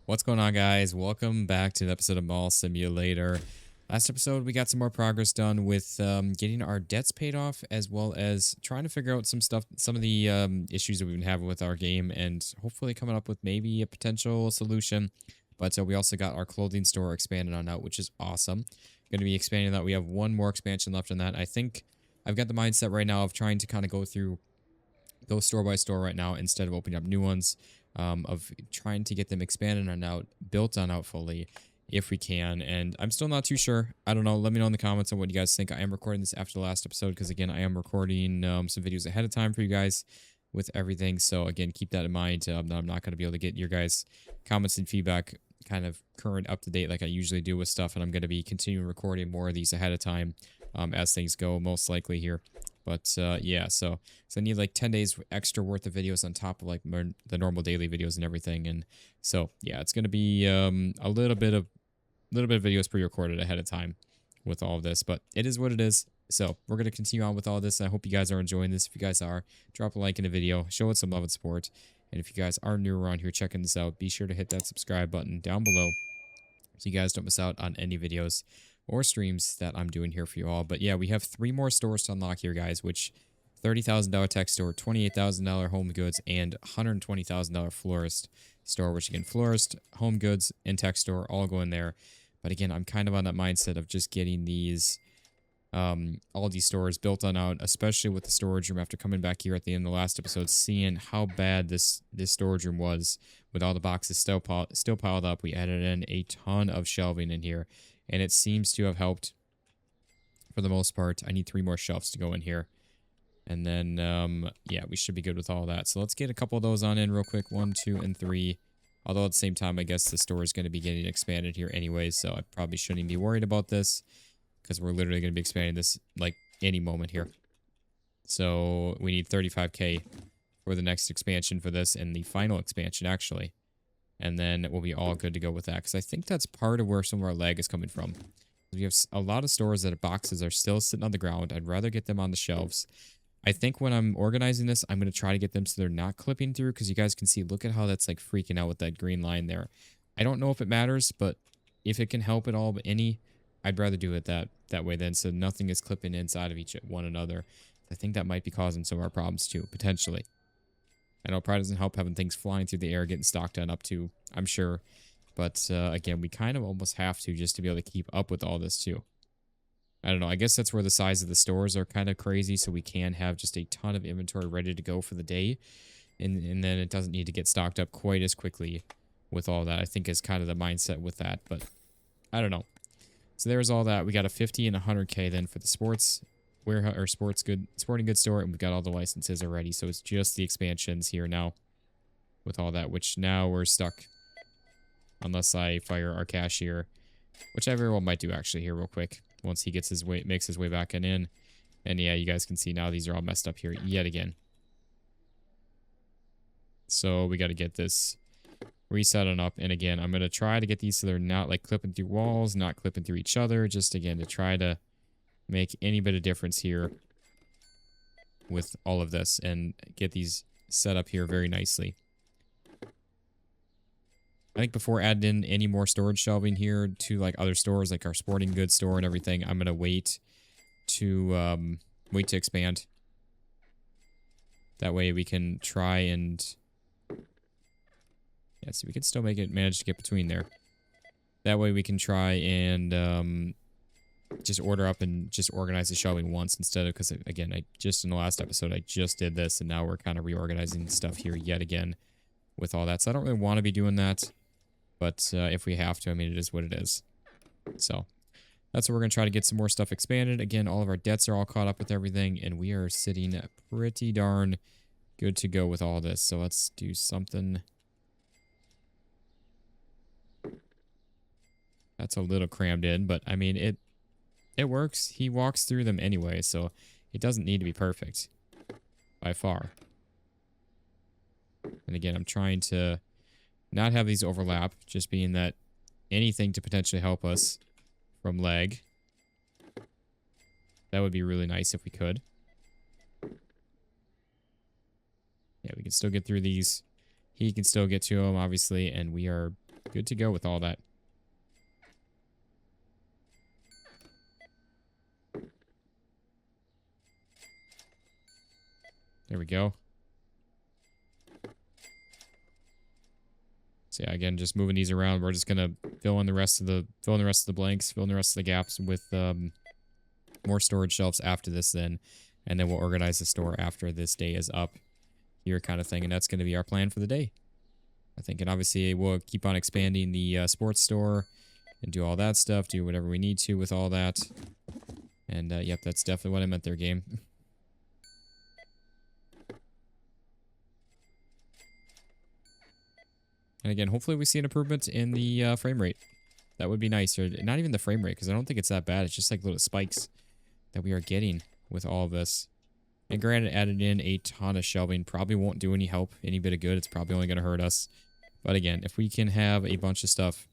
What's going on, guys? Welcome back to the episode of Mall Simulator. Last episode, we got some more progress done with getting our debts paid off, as well as trying to figure out some of the issues that we've been having with our game, and hopefully coming up with maybe a potential solution. But we also got our clothing store expanded on out, which is awesome. Going to be expanding that. We have one more expansion left on that. I think I've got the mindset right now of trying to kind of go store by store right now instead of opening up new ones, of trying to get them expanded on out, built on out fully if we can. And I'm still not too sure. I don't know. Let me know in the comments on what you guys think. I am recording this after the last episode because, again, I am recording some videos ahead of time for you guys with everything. So, again, keep that in mind. That I'm not going to be able to get your guys' comments and feedback kind of current, up to date like I usually do with stuff. And I'm going to be continuing recording more of these ahead of time as things go, most likely here. But yeah, so I need like 10 days extra worth of videos on top of like the normal daily videos and everything. And so yeah, it's going to be a little bit of videos pre-recorded ahead of time with all of this, but it is what it is. So we're going to continue on with all this. I hope you guys are enjoying this. If you guys are, drop a like in the video, show it some love and support. And if you guys are new around here checking this out, be sure to hit that subscribe button down below so you guys don't miss out on any videos or streams that I'm doing here for you all. But yeah, we have 3 more stores to unlock here, guys, which $30,000 tech store, $28,000 home goods, and $120,000 florist store, which again, florist, home goods, and tech store all go in there. But again, I'm kind of on that mindset of just getting these all these stores built on out, especially with the storage room after coming back here at the end of the last episode, seeing how bad this storage room was with all the boxes still piled up. We added in a ton of shelving in here, and it seems to have helped for the most part. I need 3 more shelves to go in here. And then, yeah, we should be good with all that. So let's get a couple of those on in real quick. 1, 2, and 3. Although at the same time, I guess the store is going to be getting expanded here anyways, so I probably shouldn't be worried about this because we're literally going to be expanding this like any moment here. So we need 35K for the next expansion for this, and the final expansion, actually. And then we'll be all good to go with that, because I think that's part of where some of our lag is coming from. We have a lot of stores that boxes are still sitting on the ground. I'd rather get them on the shelves. I think when I'm organizing this, I'm going to try to get them so they're not clipping through, because you guys can see, look at how that's like freaking out with that green line there. I don't know if it matters, but if it can help at all, but I'd rather do it that way then, so nothing is clipping inside of one another. I think that might be causing some of our problems too, potentially. I know it probably doesn't help having things flying through the air, getting stocked on up to, I'm sure. But again, we kind of almost have to just to be able to keep up with all this too. I don't know. I guess that's where the size of the stores are kind of crazy, so we can have just a ton of inventory ready to go for the day. And then it doesn't need to get stocked up quite as quickly with all that, I think, is kind of the mindset with that. But I don't know. So there's all that. We got a 50 and 100K then for the sporting goods store, and we've got all the licenses already. So it's just the expansions here now with all that, which now we're stuck unless I fire our cashier, which I very well might do actually here real quick once he makes his way back in. And yeah, you guys can see now these are all messed up here yet again. So we got to get this reset on up. And again, I'm going to try to get these so they're not like clipping through walls, not clipping through each other, just again to try to make any bit of difference here with all of this and get these set up here very nicely. I think before adding in any more storage shelving here to like other stores, like our sporting goods store and everything, I'm going to wait to expand. That way we can try and, yeah, so we can still manage to get between there. That way we can try and just order up and just organize the shelving once instead of, because again, in the last episode, I just did this and now we're kind of reorganizing stuff here yet again with all that. So I don't really want to be doing that, but if we have to, I mean, it is what it is. So that's what we're going to try to get some more stuff expanded. Again, all of our debts are all caught up with everything, and we are sitting pretty darn good to go with all this. So let's do something. That's a little crammed in, but I mean, it works. He walks through them anyway, so it doesn't need to be perfect by far. And again, I'm trying to not have these overlap, just being that anything to potentially help us from lag. That would be really nice if we could. Yeah, we can still get through these. He can still get to them, obviously, and we are Good to go with all that. There we go. So yeah, again, just moving these around. We're just gonna fill in the rest of the blanks, fill in the rest of the gaps with more storage shelves after this then. And then we'll organize the store after this day is up here kind of thing. And that's gonna be our plan for the day, I think. And obviously we'll keep on expanding the sports store and do all that stuff, do whatever we need to with all that. And yep, that's definitely what I meant there, game. And again, hopefully we see an improvement in the frame rate. That would be nice. Or not even the frame rate, because I don't think it's that bad. It's just like little spikes that we are getting with all of this. And granted, added in a ton of shelving probably won't do any help, any bit of good. It's probably only going to hurt us. But again, if we can have a bunch of stuff,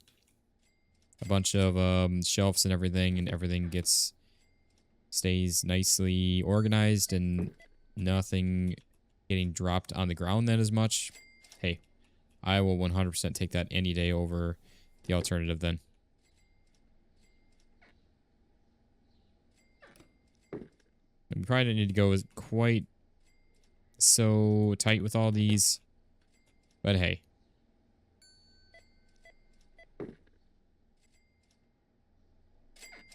a bunch of shelves and everything stays nicely organized and nothing getting dropped on the ground then as much, hey, I will 100% take that any day over the alternative then. And we probably didn't need to go quite so tight with all these, but hey.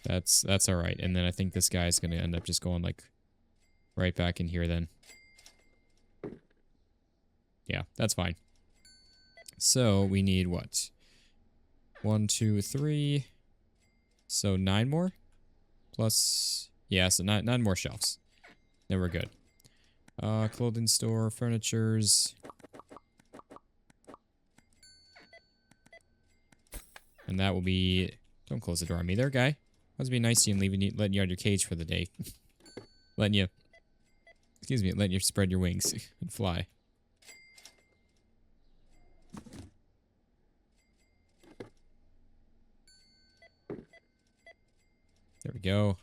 That's all right. And then I think this guy's going to end up just going like right back in here then. Yeah, that's fine. So we need what? 1, 2, 3. So 9 more? Plus, yeah, so 9 more shelves. Then we're good. Clothing store, furnitures. And that will be... Don't close the door on me there, guy. Must be nice to you and letting you out of your cage for the day. letting you spread your wings and fly. There we go.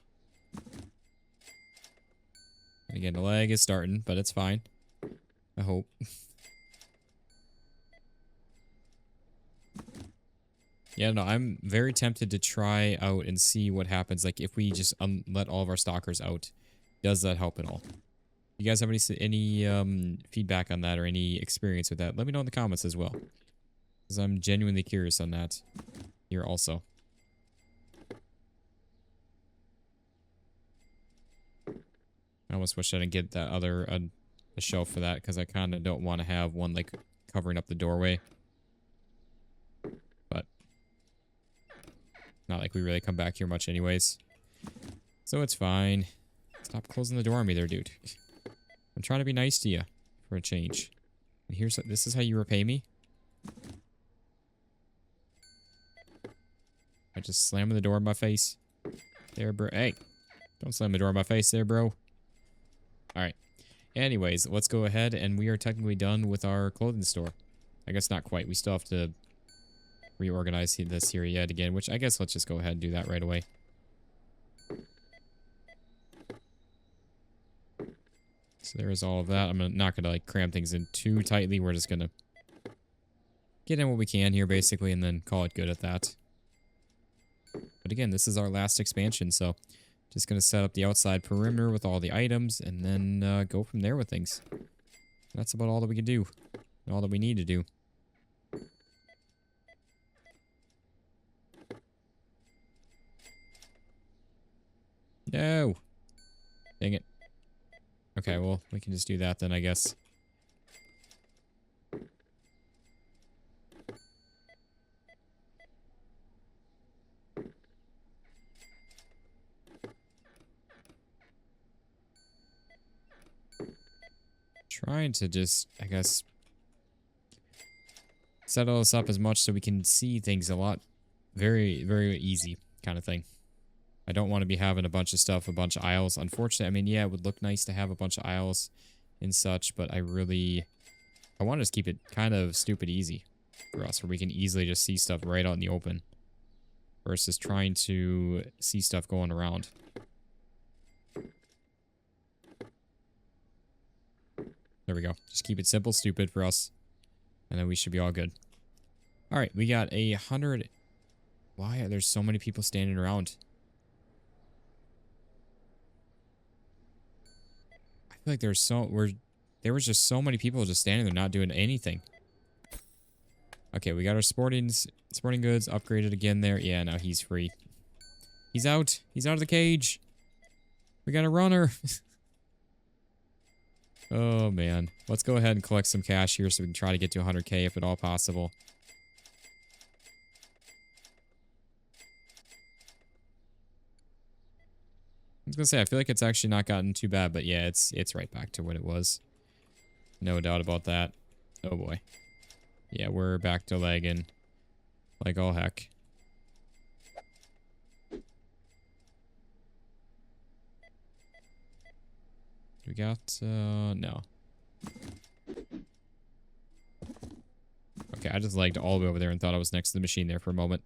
And again, the lag is starting, but it's fine. I hope. Yeah, no, I'm very tempted to try out and see what happens. Like, if we just let all of our stalkers out, does that help at all? You guys have any feedback on that or any experience with that? Let me know in the comments as well, because I'm genuinely curious on that here also. I almost wish I didn't get that other a shelf for that, because I kind of don't want to have one like covering up the doorway. But not like we really come back here much anyways. So it's fine. Stop closing the door on me there, dude. I'm trying to be nice to you for a change. And this is how you repay me? I just slamming the door in my face. There, bro. Hey, don't slam the door in my face there, bro. Alright. Anyways, let's go ahead, and we are technically done with our clothing store. I guess not quite. We still have to reorganize this here yet again, which I guess let's just go ahead and do that right away. So there is all of that. I'm not going to like cram things in too tightly. We're just going to get in what we can here basically and then call it good at that. But again, this is our last expansion, so just going to set up the outside perimeter with all the items and then go from there with things. That's about all that we can do. And all that we need to do. No! Dang it. Okay, well, we can just do that then, I guess. Trying to just, I guess, settle this up as much so we can see things a lot very, very easy kind of thing. I don't want to be having a bunch of stuff, a bunch of aisles. Unfortunately, I mean, yeah, it would look nice to have a bunch of aisles and such, but I want to just keep it kind of stupid easy for us, where we can easily just see stuff right out in the open versus trying to see stuff going around. There we go. Just keep it simple, stupid for us, and then we should be all good. All right, we got 100. Why are there so many people standing around? I feel like there was just so many people just standing there not doing anything. Okay, we got our sporting goods upgraded again there. Yeah, now he's free. He's out. He's out of the cage. We got a runner. Oh, man. Let's go ahead and collect some cash here so we can try to get to 100K if at all possible. I was going to say, I feel like it's actually not gotten too bad, but yeah, it's right back to what it was. No doubt about that. Oh, boy. Yeah, we're back to lagging like all heck. We got, no. Okay, I just lagged all the way over there and thought I was next to the machine there for a moment.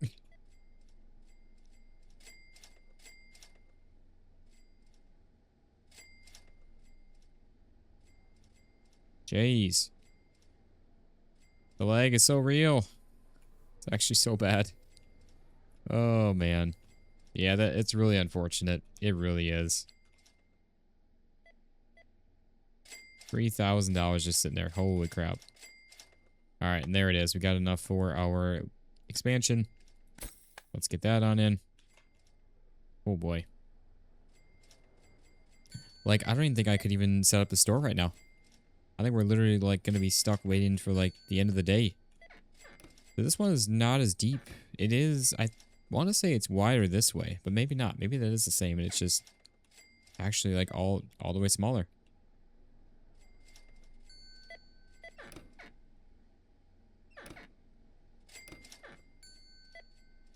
Jeez. The lag is so real. It's actually so bad. Oh, man. Yeah, it's really unfortunate. It really is. $3,000 just sitting there. Holy crap. All right, and there it is. We got enough for our expansion. Let's get that on in. Oh, boy. Like, I don't even think I could even set up the store right now. I think we're literally, like, going to be stuck waiting for, like, the end of the day. So this one is not as deep. It is, I want to say it's wider this way, but maybe not. Maybe that is the same, and it's just actually, like, all the way smaller.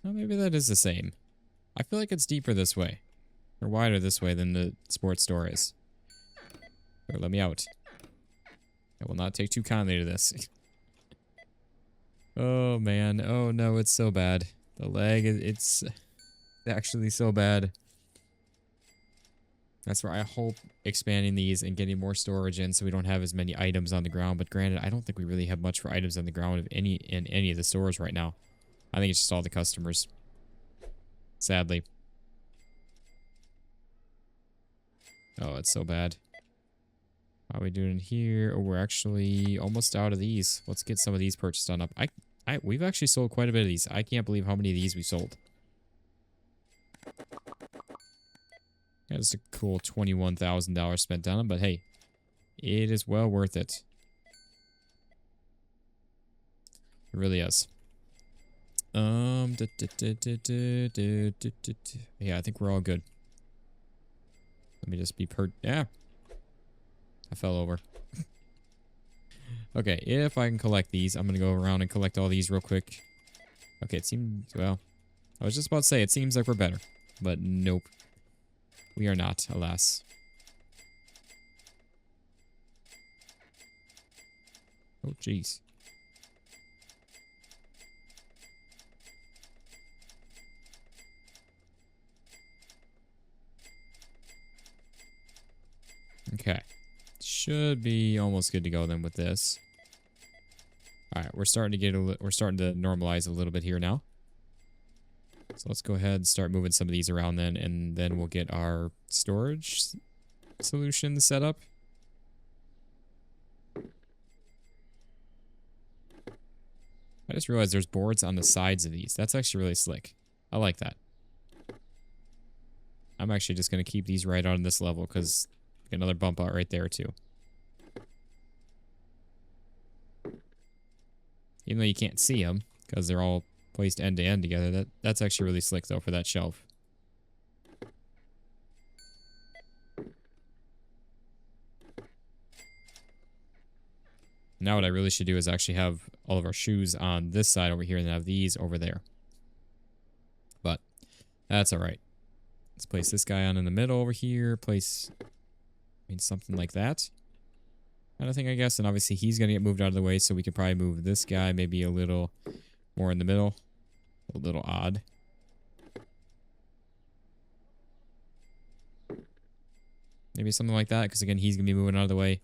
Well, maybe that is the same. I feel like it's deeper this way. Or wider this way than the sports store is. Or let me out. I will not take too kindly to this. Oh, man. Oh, no, it's so bad. The lag, it's actually so bad. That's where I hope expanding these and getting more storage in so we don't have as many items on the ground. But granted, I don't think we really have much for items on the ground in any of the stores right now. I think it's just all the customers. Sadly. Oh, it's so bad. How are we doing here? Oh, we're actually almost out of these. Let's get some of these purchased on up. We've actually sold quite a bit of these. I can't believe how many of these we sold. That's a cool $21,000 spent on them, but hey, it is well worth it. It really is. Yeah, I think we're all good. Let me just be yeah. I fell over. Okay, if I can collect these, I'm gonna go around and collect all these real quick. Okay, it seems, well, I was just about to say, it seems like we're better. But nope. We are not, alas. Oh, jeez. Okay. Should be almost good to go then with this. All right, we're starting to normalize a little bit here now. So let's go ahead and start moving some of these around then, and then we'll get our storage solution set up. I just realized there's boards on the sides of these. That's actually really slick. I like that. I'm actually just going to keep these right on this level because another bump out right there too. Even though you can't see them because they're all placed end to end together. That's actually really slick though for that shelf. Now what I really should do is actually have all of our shoes on this side over here and then have these over there. But that's all right. Let's place this guy on in the middle over here. Place, I mean, something like that. Kind of thing, I guess. And obviously he's going to get moved out of the way, so we could probably move this guy maybe a little more in the middle. A little odd. Maybe something like that, because again, he's going to be moving out of the way.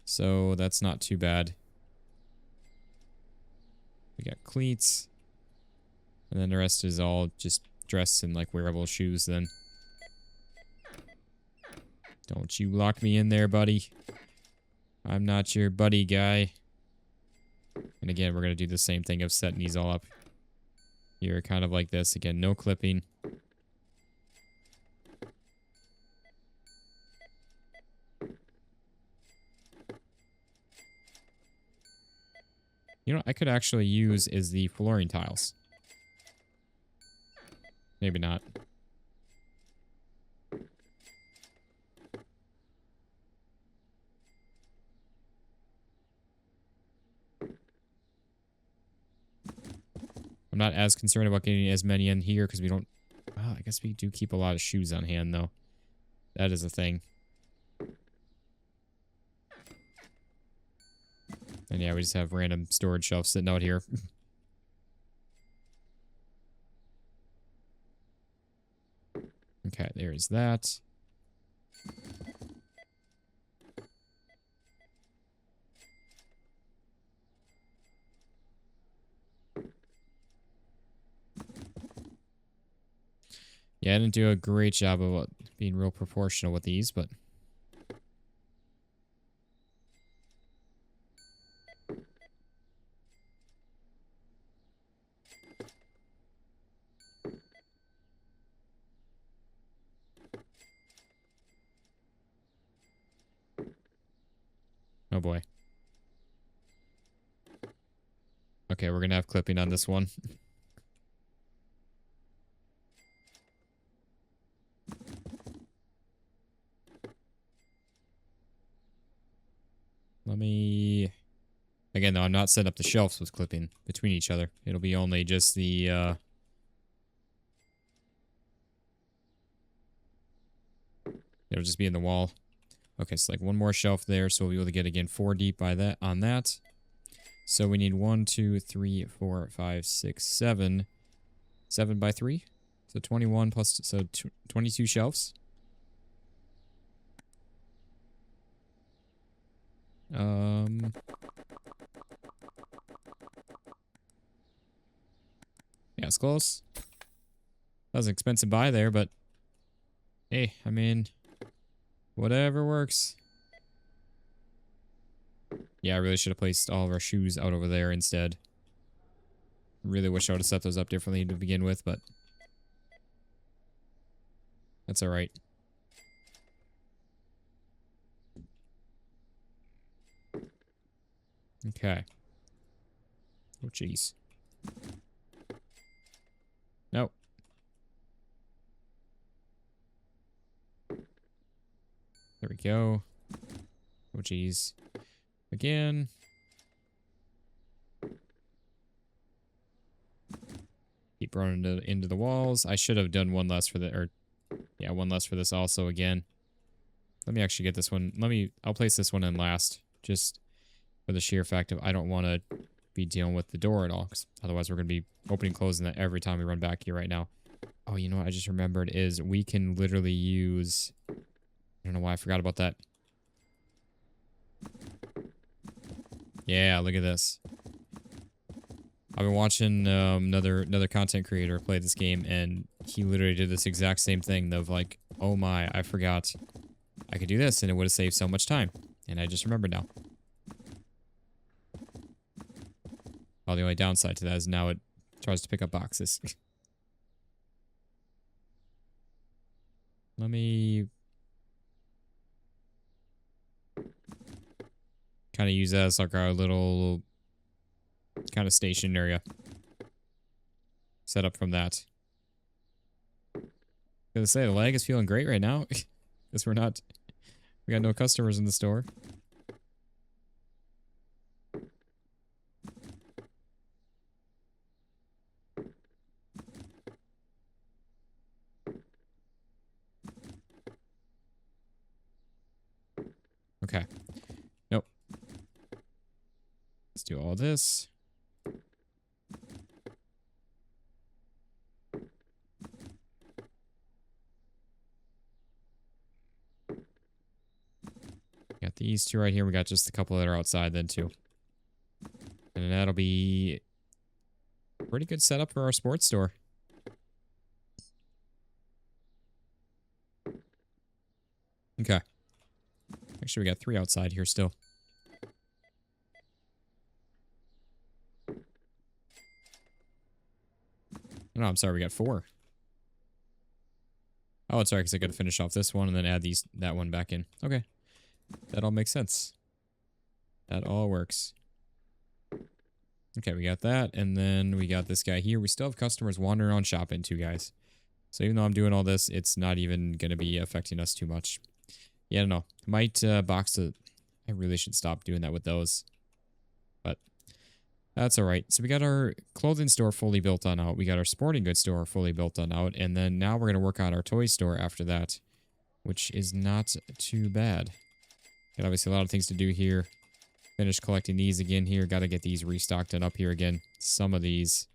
So that's not too bad. We got cleats. And then the rest is all just dress in like wearable shoes then. Don't you lock me in there, buddy. I'm not your buddy guy. And again, we're going to do the same thing of setting these all up here, kind of like this. Again, no clipping. You know what I could actually use is the flooring tiles. Maybe not. I'm not as concerned about getting as many in here because we don't... Well, I guess we do keep a lot of shoes on hand, though. That is a thing. And yeah, we just have random storage shelves sitting out here. Okay, there's that. Yeah, I didn't do a great job of being real proportional with these, but... Oh boy. Okay, we're gonna have clipping on this one. Let me... Again, though, I'm not setting up the shelves with clipping between each other. It'll be only just the, It'll just be in the wall. Okay, so like one more shelf there, so we'll be able to get, again, 4 deep by that on that. So we need 1, 2, 3, 4, 5, 6, 7. 7 by 3. So 21 plus, so 22 shelves. Yeah, it's close. That was an expensive buy there, but hey, I mean, whatever works. Yeah, I really should have placed all of our shoes out over there instead. Really wish I would have set those up differently to begin with, but that's alright. Okay. Oh, jeez. Nope. There we go. Oh, jeez. Again. Keep running into the walls. I should have done one less for the... Or, yeah, one less for this also again. Let me actually get this one. I'll place this one in last. Just for the sheer fact of I don't want to be dealing with the door at all. Because otherwise we're going to be opening and closing that every time we run back here right now. Oh, you know what I just remembered is we can literally use... I don't know why I forgot about that. Yeah, look at this. I've been watching another content creator play this game, and he literally did this exact same thing of like, oh my, I forgot I could do this, and it would have saved so much time. And I just remembered now. Oh, the only downside to that is now it tries to pick up boxes. Let me kind of use that as like our little kind of station area. Set up from that. Gonna say the lag is feeling great right now. Because we got no customers in the store. Okay. Nope. Let's do all this. Got these two right here. We got just a couple that are outside then too. And then that'll be pretty good setup for our sports store. Okay. Actually, we got 3 outside here still. No, I'm sorry, we got 4. Oh, it's sorry, because I got to finish off this one and then add that one back in. Okay. That all makes sense. That all works. Okay, we got that, and then we got this guy here. We still have customers wandering around shopping too, guys. So even though I'm doing all this, it's not even going to be affecting us too much. Yeah, I don't know. Might box it. I really should stop doing that with those. But that's all right. So we got our clothing store fully built on out. We got our sporting goods store fully built on out. And then now we're going to work on our toy store after that, which is not too bad. Got obviously a lot of things to do here. Finish collecting these again here. Got to get these restocked and up here again. Some of these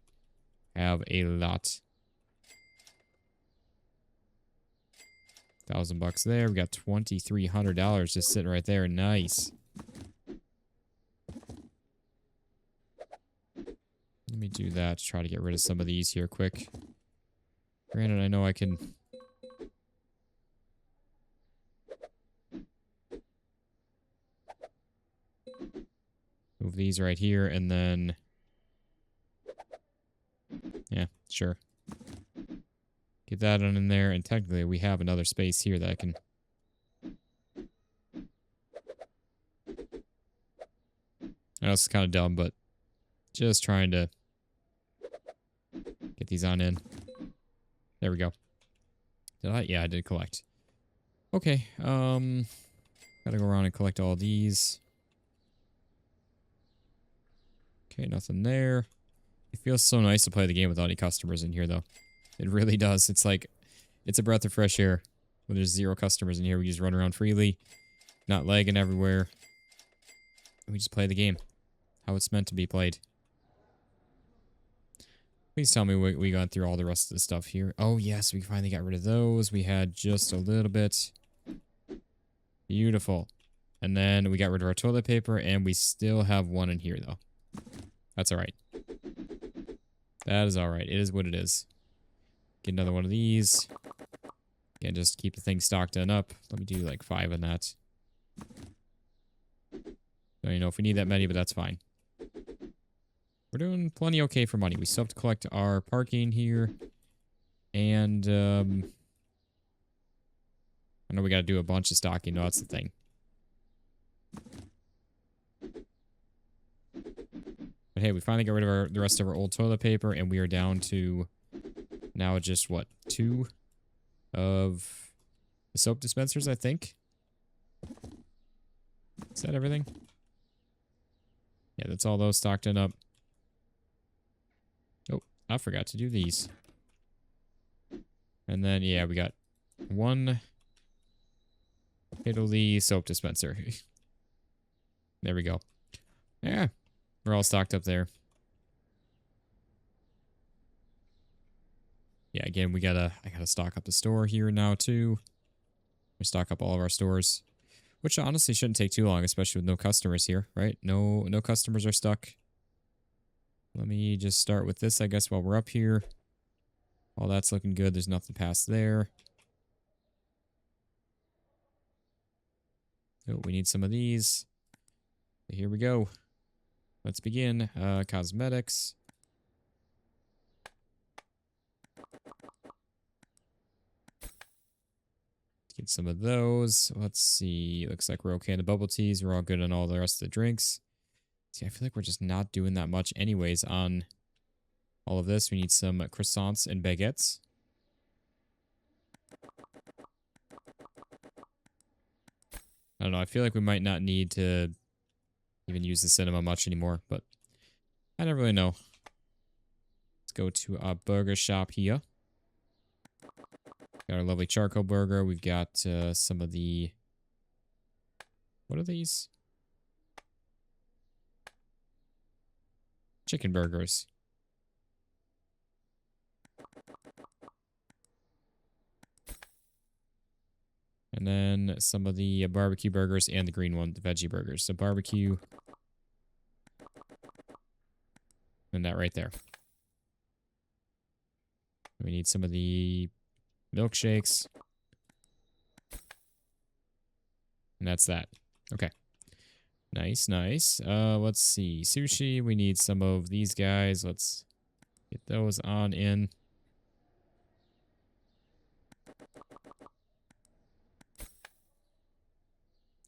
have a lot. $1,000 there. We got $2,300 just sitting right there. Nice. Let me do that to try to get rid of some of these here quick. Granted, I know I can... move these right here, and then... yeah, sure. Get that on in there, and technically we have another space here that I can... I know it's kind of dumb, but just trying to get these on in. There we go. Did I? Yeah, I did collect. Okay, gotta go around and collect all these. Okay, nothing there. It feels so nice to play the game without any customers in here, though. It really does. It's like, it's a breath of fresh air. When there's 0 customers in here, we just run around freely, not lagging everywhere. We just play the game how it's meant to be played. Please tell me we got through all the rest of the stuff here. Oh, yes, we finally got rid of those. We had just a little bit. Beautiful. And then we got rid of our toilet paper, and we still have 1 in here, though. That's all right. That is all right. It is what it is. Get another one of these. Again, just keep the thing stocked and up. Let me do like 5 in that. Don't even know if we need that many, but that's fine. We're doing plenty okay for money. We still have to collect our parking here. And, I know we got to do a bunch of stocking. No, that's the thing. But hey, we finally got rid of the rest of our old toilet paper, and we are down to now just, what, 2 of the soap dispensers, I think? Is that everything? Yeah, that's all those stocked and up. Oh, I forgot to do these. And then, yeah, we got 1 Italy soap dispenser. There we go. Yeah, we're all stocked up there. Yeah, again, I gotta stock up the store here now too. We stock up all of our stores, which honestly shouldn't take too long, especially with no customers here, right? No customers are stuck. Let me just start with this, I guess, while we're up here. All that's looking good. There's nothing past there. Oh, we need some of these. Here we go. Let's begin. Cosmetics. Get some of those. Let's see. Looks like we're okay on the bubble teas. We're all good on all the rest of the drinks. See, I feel like we're just not doing that much anyways on all of this. We need some croissants and baguettes. I don't know. I feel like we might not need to even use the cinema much anymore, but I don't really know. Let's go to a burger shop here. Got our lovely charcoal burger. We've got some of the... what are these? Chicken burgers. And then some of the barbecue burgers and the green one, the veggie burgers. So barbecue. And that right there. We need some of the milkshakes. And that's that. Okay. Nice, nice. Let's see. Sushi, we need some of these guys. Let's get those on in.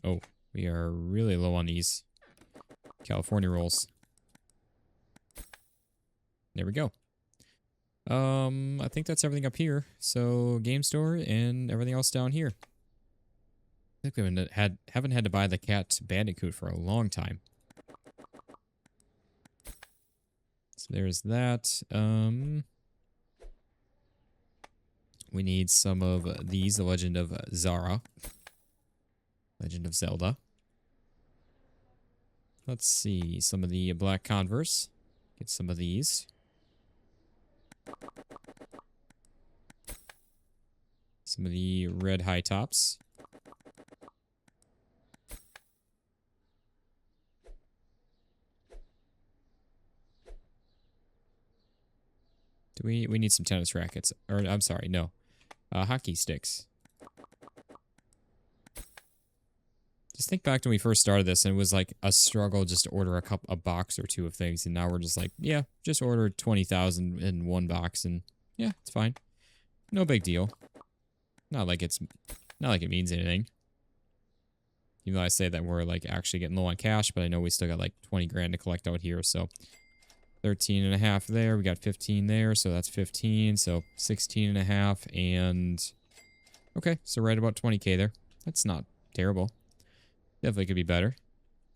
Oh, we are really low on these California rolls. There we go. I think that's everything up here. So game store and everything else down here. I think we haven't had to buy the cat bandicoot for a long time. So there's that. We need some of these, the Legend of Zara. Legend of Zelda. Let's see, some of the black Converse. Get some of these. Some of the red high tops. We need some tennis rackets. Or, I'm sorry, no. Hockey sticks. Just think back to when we first started this, and it was like a struggle just to order a box or two of things, and now we're just like, yeah, just order 20,000 in one box, and yeah, it's fine. No big deal. Not like it means anything. Even though I say that we're like actually getting low on cash, but I know we still got like 20 grand to collect out here, so 13 and a half there. We got 15 there, so that's 15. So 16 and a half, and okay, so right about 20K there. That's not terrible. Definitely could be better.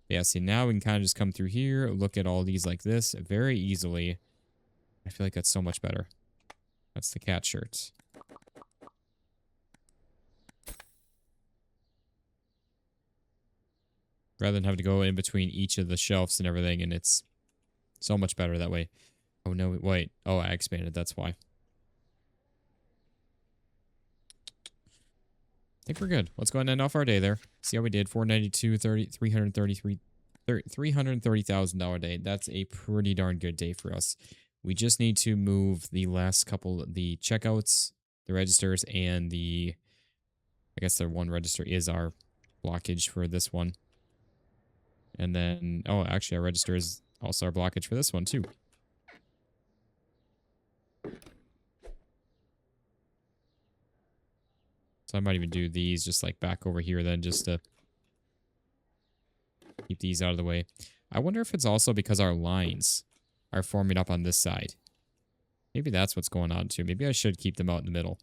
Yeah, see, now we can kind of just come through here, look at all these like this very easily. I feel like that's so much better. That's the cat shirts. Rather than having to go in between each of the shelves and everything, and it's so much better that way. Oh, no, wait. Oh, I expanded. That's why. I think we're good. Let's go ahead and end off our day there. See how we did. 492, 333, $330,000 day. That's a pretty darn good day for us. We just need to move the last couple, the checkouts, the registers, and the, I guess the one register is our blockage for this one. And then, oh, actually our register is also our blockage for this one too. So I might even do these just like back over here then, just to keep these out of the way. I wonder if it's also because our lines are forming up on this side. Maybe that's what's going on too. Maybe I should keep them out in the middle.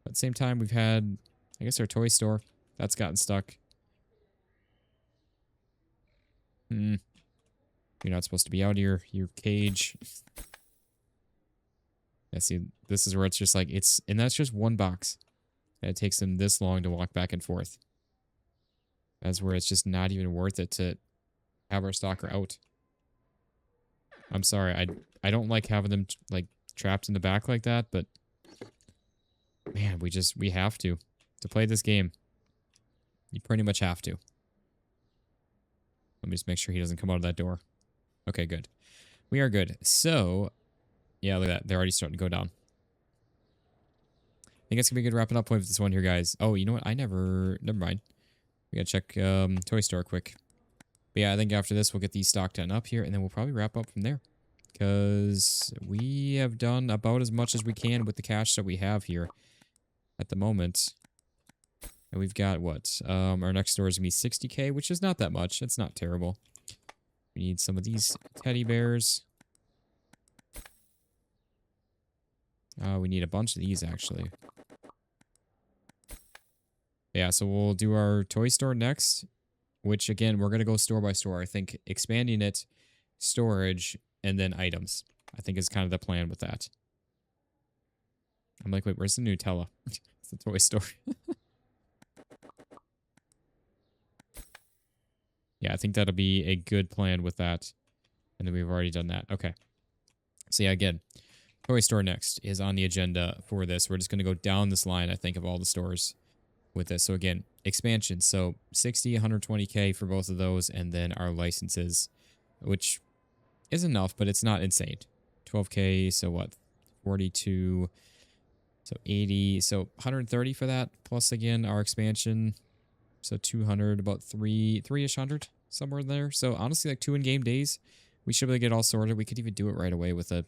But at the same time, we've had, I guess, our toy store. That's gotten stuck. You're not supposed to be out here. Your cage. Yeah, see, this is where it's just like, and that's just one box. And it takes them this long to walk back and forth. That's where it's just not even worth it to have our stalker out. I'm sorry, I don't like having them like trapped in the back like that, but man, we have to play this game. You pretty much have to. Let me just make sure he doesn't come out of that door. Okay, good. We are good. So, yeah, look at that. They're already starting to go down. I think it's going to be a good wrapping up point with this one here, guys. Oh, you know what? Never mind. We got to check toy store quick. But yeah, I think after this, we'll get these stocked and up here, and then we'll probably wrap up from there. Because we have done about as much as we can with the cash that we have here at the moment. And we've got, what? Our next store is going to be 60K, which is not that much. It's not terrible. We need some of these teddy bears. We need a bunch of these, actually. Yeah, so we'll do our toy store next, which, again, we're going to go store by store. I think expanding it, storage, and then items, I think is kind of the plan with that. I'm like, wait, where's the Nutella? It's the toy store. Yeah, I think that'll be a good plan with that. And then we've already done that. Okay. So yeah, again, toy store next is on the agenda for this. We're just going to go down this line, I think, of all the stores with this. So again, expansion. So 60, 120K for both of those. And then our licenses, which is enough, but it's not insane. 12K, so what? 42, so 80, so 130 for that. Plus again, our expansion, so 200, about three-ish hundred, somewhere in there. So honestly, like 2 in-game days, we should be able to get all sorted. We could even do it right away with the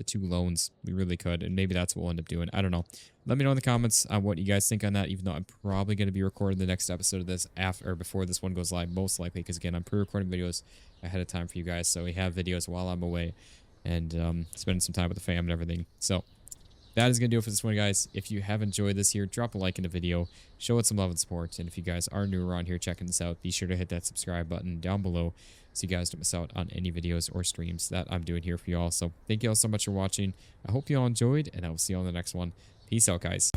2 loans. We really could, and maybe that's what we'll end up doing. I don't know. Let me know in the comments on what you guys think on that, even though I'm probably going to be recording the next episode of this after or before this one goes live, most likely, because again, I'm pre-recording videos ahead of time for you guys, so we have videos while I'm away and spending some time with the fam and everything. So that is going to do it for this one, guys. If you have enjoyed this here, drop a like in the video, show it some love and support, and if you guys are new around here checking this out, be sure to hit that subscribe button down below so you guys don't miss out on any videos or streams that I'm doing here for you all. So thank you all so much for watching. I hope you all enjoyed, and I will see you on the next one. Peace out, guys.